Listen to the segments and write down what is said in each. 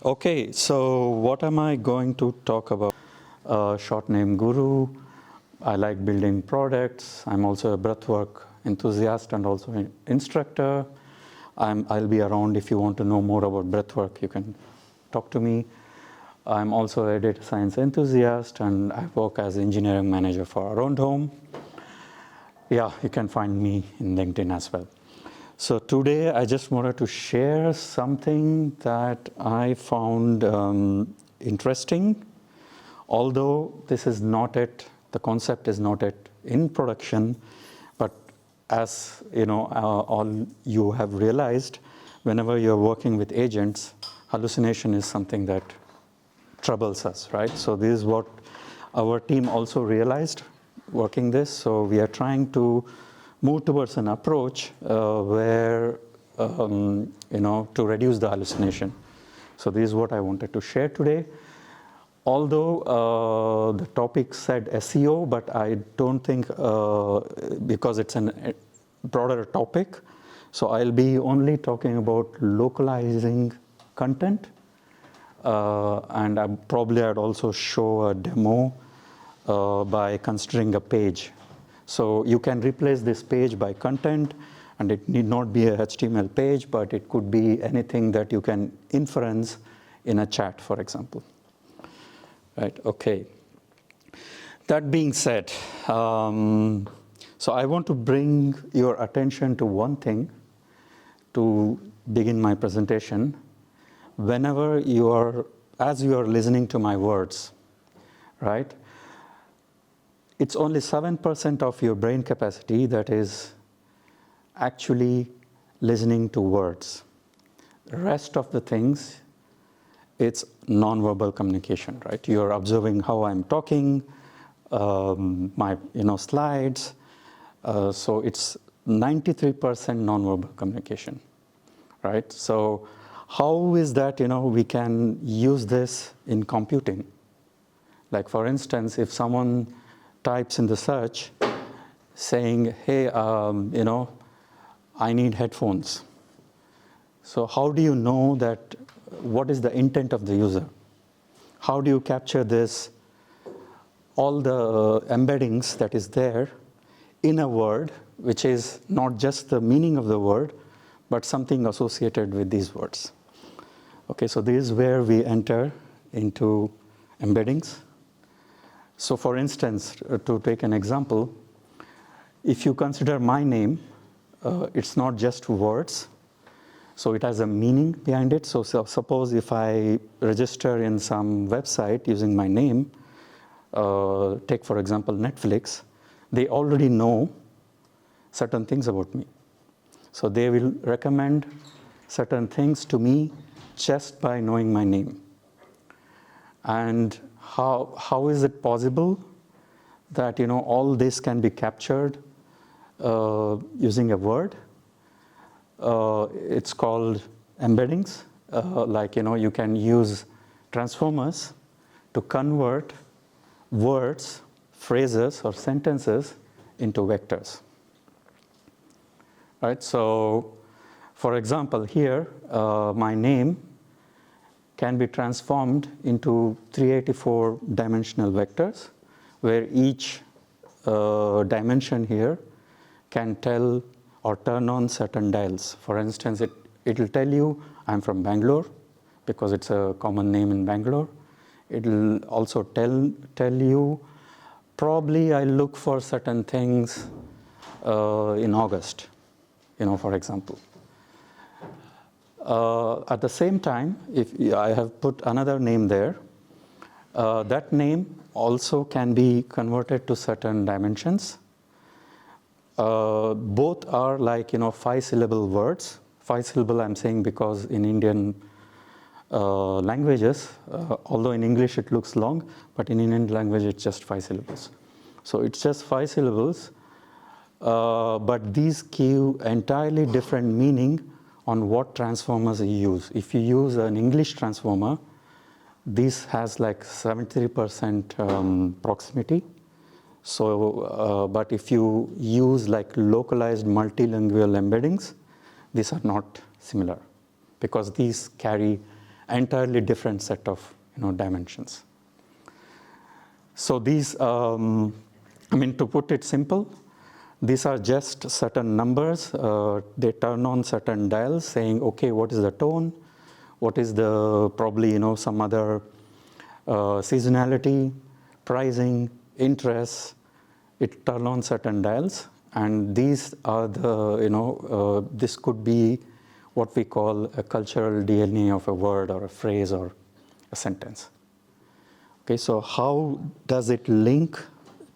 Okay, so what am I going to talk about? Short name Guru. I like building products. I'm also a breathwork enthusiast and also an instructor. I'll be around if you want to know more about breathwork. You can talk to me. I'm also a data science enthusiast, and I work as engineering manager for Around Home. Yeah, you can find me in LinkedIn as well. So today I just wanted to share something that I found interesting. Although this is not it, the concept is not yet in production, but as you know, all you have realized, whenever you're working with agents, hallucination is something that troubles us, right? So this is what our team also realized working this. So we are trying to move towards an approach where, to reduce the hallucination. So this is what I wanted to share today. Although the topic said SEO, but I don't think, because it's a broader topic, so I'll be only talking about localizing content. And I'd also show a demo by considering a page. So you can replace this page by content, and it need not be a HTML page, but it could be anything that you can inference in a chat, for example. Right, okay. That being said, so I want to bring your attention to one thing to begin my presentation. Whenever as you are listening to my words, right? It's only 7% of your brain capacity that is actually listening to words. The rest of the things, it's nonverbal communication, right? You're observing how I'm talking, my slides. So it's 93% nonverbal communication, right? So how is that, we can use this in computing? Like, for instance, if someone types in the search saying, hey, I need headphones. So how do you know that, what is the intent of the user? How do you capture this, all the embeddings that is there in a word, which is not just the meaning of the word, but something associated with these words? Okay, so this is where we enter into embeddings. So for instance, to take an example, if you consider my name, it's not just words, so it has a meaning behind it. So suppose if I register in some website using my name, take for example Netflix, they already know certain things about me. So they will recommend certain things to me just by knowing my name. And how is it possible that all this can be captured using a word? It's called embeddings. You can use transformers to convert words, phrases, or sentences into vectors. Right. So, for example, here my name can be transformed into 384 dimensional vectors, where each dimension here can tell or turn on certain dials. For instance, it will tell you I'm from Bangalore, because it's a common name in Bangalore. It will also tell you probably I look for certain things in August, for example. At the same time, if I have put another name there, that name also can be converted to certain dimensions. Both are 5-syllable words. 5-syllable I'm saying because in Indian languages, although in English it looks long, but in Indian language it's just 5 syllables. So it's just 5 syllables, but these give entirely different meaning on what transformers you use. If you use an English transformer, this has 73% proximity. So, but if you use localized multilingual embeddings, these are not similar, because these carry entirely different set of dimensions. So these, to put it simple, these are just certain numbers. They turn on certain dials saying, okay, what is the tone? What is the probably some other seasonality, pricing, interest. It turn on certain dials, and these are the this could be what we call a cultural DNA of a word or a phrase or a sentence. Okay, so how does it link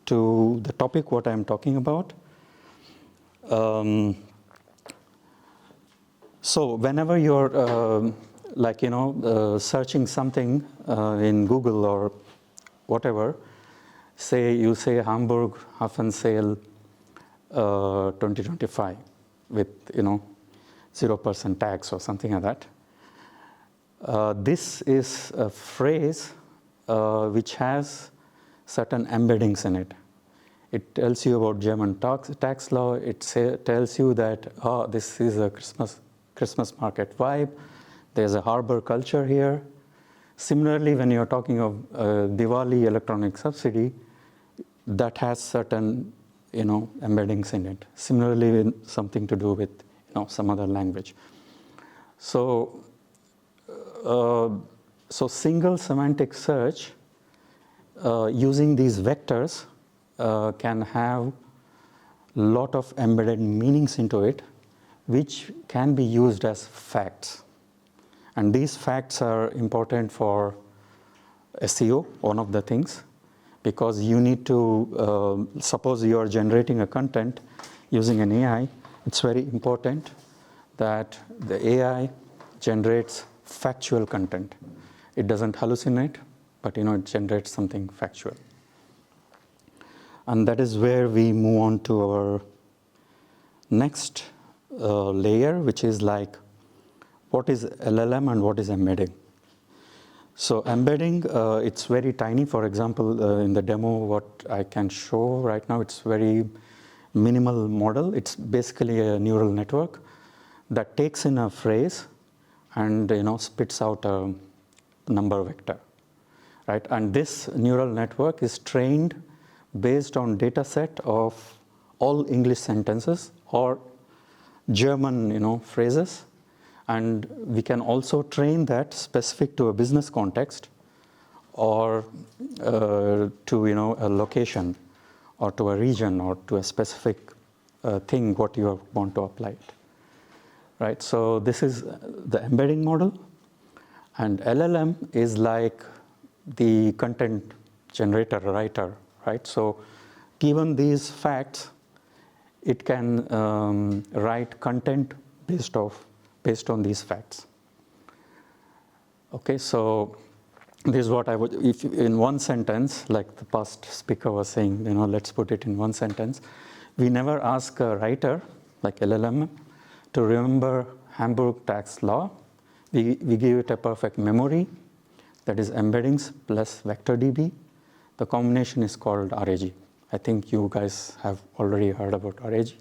to the topic what I'm talking about? So whenever you're searching something in Google or whatever, you say Hamburg Hafen Sale 2025 with 0% tax or something like that. This is a phrase which has certain embeddings in it. It tells you about German tax law. It tells you that this is a Christmas market vibe. There's a harbor culture here. Similarly, when you're talking of Diwali electronic subsidy, that has certain embeddings in it. Similarly, something to do with some other language. So single semantic search using these vectors can have a lot of embedded meanings into it, which can be used as facts. And these facts are important for SEO, one of the things, because you need to, suppose you are generating a content using an AI, it's very important that the AI generates factual content. It doesn't hallucinate, but it generates something factual. And that is where we move on to our next layer, which is like, what is LLM and what is embedding? So embedding, it's very tiny. For example, in the demo, what I can show right now, it's very minimal model. It's basically a neural network that takes in a phrase and spits out a number vector, right? And this neural network is trained based on data set of all English sentences or German phrases. And we can also train that specific to a business context or to a location or to a region or to a specific thing what you want to apply it. Right? So this is the embedding model, and LLM is like the content generator, writer, right? So given these facts, it can write content based on these facts. Okay, so this is what I would, if in one sentence, like the past speaker was saying, let's put it in one sentence. We never ask a writer, like LLM, to remember Hamburg tax law. We give it a perfect memory, that is embeddings plus vector DB. The combination is called RAG. I think you guys have already heard about RAG.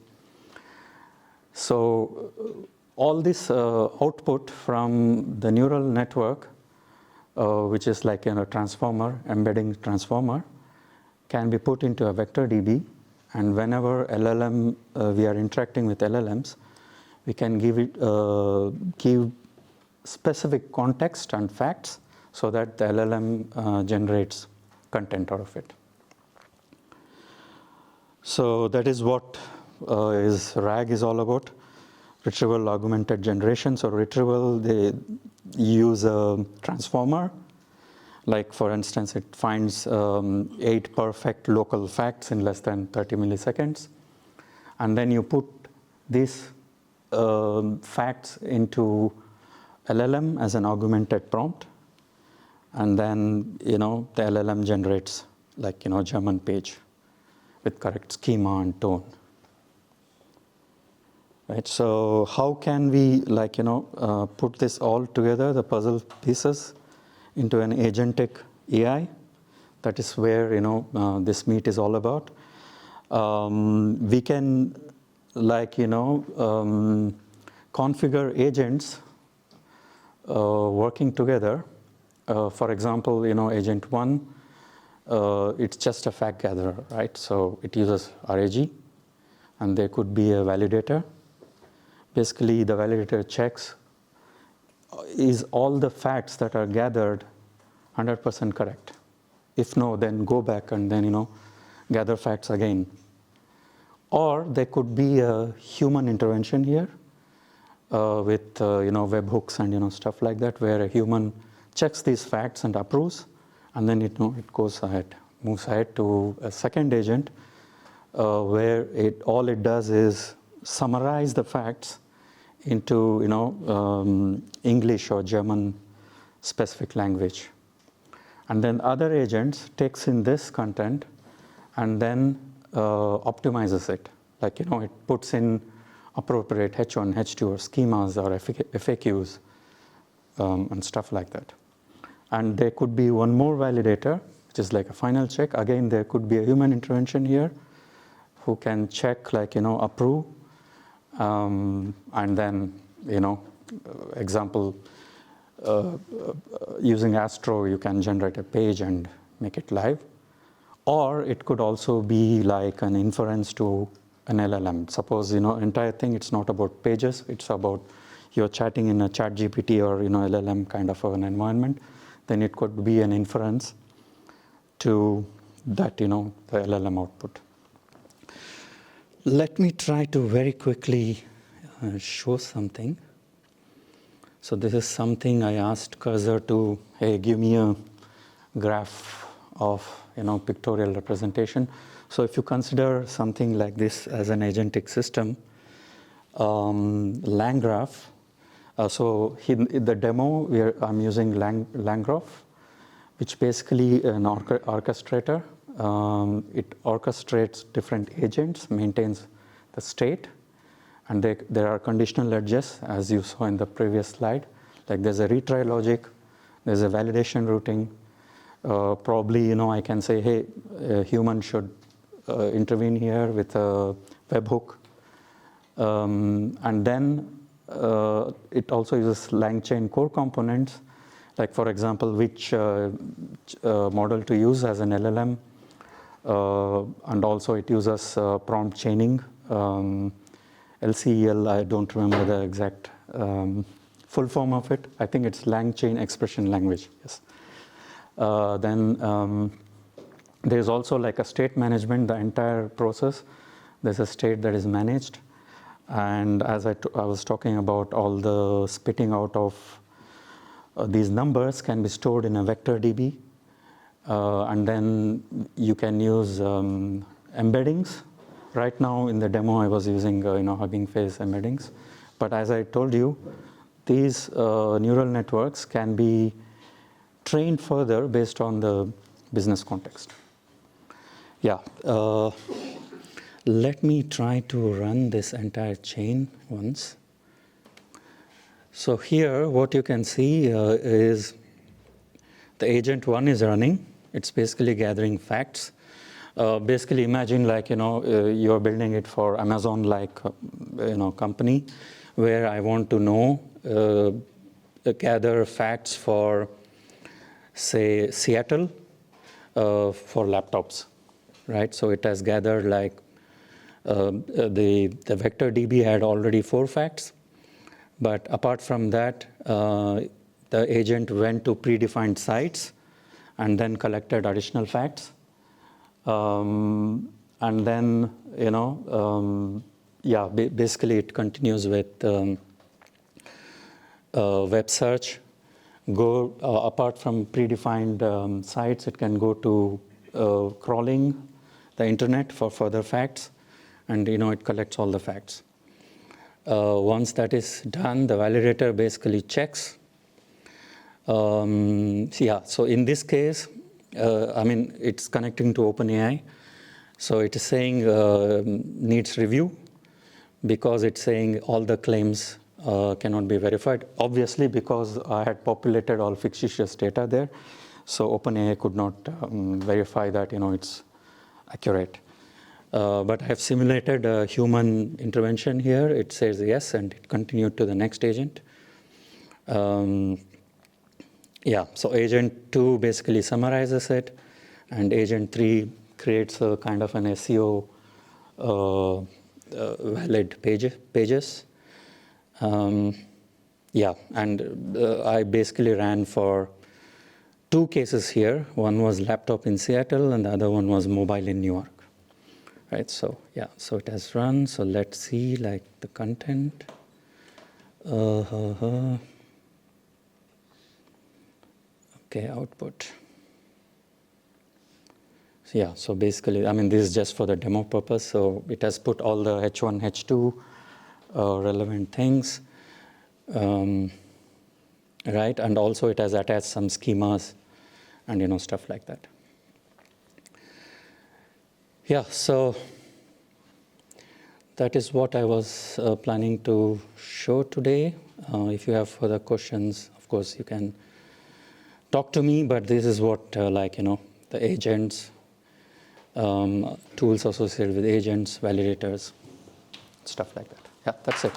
So all this output from the neural network, which is like a transformer, embedding transformer, can be put into a vector DB. And whenever LLM, we are interacting with LLMs, we can give specific context and facts so that the LLM generates content out of it. So that is what RAG is all about. Retrieval augmented generation. So retrieval, they use a transformer. Like for instance, it finds 8 perfect local facts in less than 30 milliseconds. And then you put these facts into LLM as an augmented prompt. And then, the LLM generates like, German page with correct schema and tone. Right, so how can we put this all together, the puzzle pieces, into an agentic AI? That is where this meet is all about. We can configure agents working together. For example, agent 1, it's just a fact gatherer, right? So it uses RAG, and there could be a validator. Basically, the validator checks, is all the facts that are gathered 100% correct? If no, then go back and then, gather facts again. Or there could be a human intervention here with, webhooks and, stuff like that, where a human checks these facts and approves, and then it goes ahead, moves ahead to a second agent, where all it does is summarize the facts into, English or German specific language. And then other agents takes in this content and then optimizes it. Like, it puts in appropriate H1, H2 or schemas or FAQs and stuff like that. And there could be one more validator, which is like a final check. Again, there could be a human intervention here who can check, like, approve. And then, example, using Astro, you can generate a page and make it live. Or it could also be like an inference to an LLM. Suppose, entire thing, it's not about pages, it's about you're chatting in a chat GPT or, LLM kind of an environment. Then it could be an inference to that, the LLM output. Let me try to very quickly show something. So this is something I asked Cursor to, hey, give me a graph of, pictorial representation. So if you consider something like this as an agentic system, LangGraph. So in the demo, I'm using LangGraph, which basically an orchestrator. It orchestrates different agents, maintains the state, and there are conditional edges, as you saw in the previous slide. Like there's a retry logic, there's a validation routing. Probably, I can say, hey, a human should intervene here with a webhook. And then it also uses LangChain core components, like, for example, which model to use as an LLM. And also it uses prompt chaining. LCEL, I don't remember the exact full form of it. I think it's LangChain expression language, yes. Then there's also like a state management, the entire process. There's a state that is managed. And as I was talking about, all the spitting out of these numbers can be stored in a vector DB. And then you can use embeddings. Right now in the demo, I was using Hugging Face embeddings. But as I told you, these neural networks can be trained further based on the business context. Yeah, let me try to run this entire chain once. So here, what you can see is the agent 1 is running. It's basically gathering facts. Basically, imagine like, you're building it for Amazon-like, company, where I want to know, gather facts for, say, Seattle for laptops, right? So it has gathered like the vector DB had already 4 facts, but apart from that, the agent went to predefined sites and then collected additional facts. And then, basically it continues with web search. Apart from predefined sites, it can go to crawling the internet for further facts, and it collects all the facts. Once that is done, the validator basically checks. So in this case, it's connecting to OpenAI. So it is saying needs review, because it's saying all the claims cannot be verified. Obviously, because I had populated all fictitious data there, so OpenAI could not verify that it's accurate. But I have simulated a human intervention here. It says yes, and it continued to the next agent. So agent 2 basically summarizes it, and agent 3 creates a kind of an SEO valid pages. And I basically ran for 2 cases here. One was laptop in Seattle, and the other one was mobile in New York. Right, so so it has run. So let's see like the content. Okay, output. So so basically, I mean, this is just for the demo purpose. So it has put all the H1, H2 relevant things, right? And also it has attached some schemas and stuff like that. So that is what I was planning to show today. If you have further questions, of course, you can talk to me, but this is what, the agents, tools associated with agents, validators, stuff like that. That's it.